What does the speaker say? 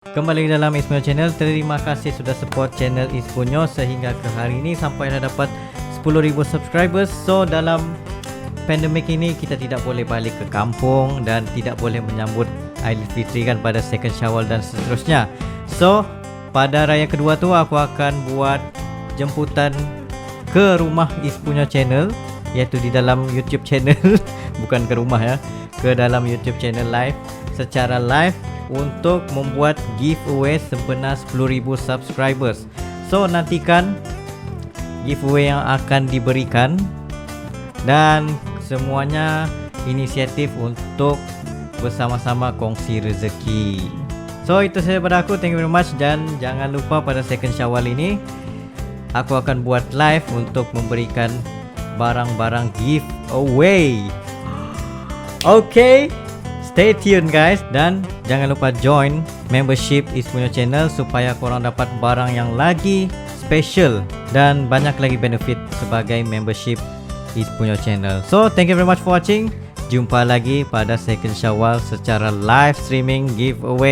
Kembali dalam Punyoo channel. Terima kasih sudah support channel Punyoo sehingga ke hari ini sampai dah dapat 10,000 subscribers. So dalam pandemik ini kita tidak boleh balik ke kampung dan tidak boleh menyambut Aidilfitri kan pada second Syawal dan seterusnya. So pada raya kedua tu aku akan buat jemputan ke rumah Punyoo channel, iaitu di dalam YouTube channel bukan ke rumah ya, ke dalam YouTube channel live, secara live untuk membuat giveaway sempena 10,000 subscribers. So nantikan giveaway yang akan diberikan dan semuanya inisiatif untuk bersama-sama kongsi rezeki. So itu saja pada aku. Thank you very much. Dan jangan lupa pada second Syawal ini aku akan buat live untuk memberikan barang-barang giveaway. Okay, stay tuned guys. Dan jangan lupa join membership Punyoo channel supaya korang dapat barang yang lagi special dan banyak lagi benefit sebagai membership Punyoo channel. So thank you very much for watching. Jumpa lagi pada second Syawal secara live streaming giveaway.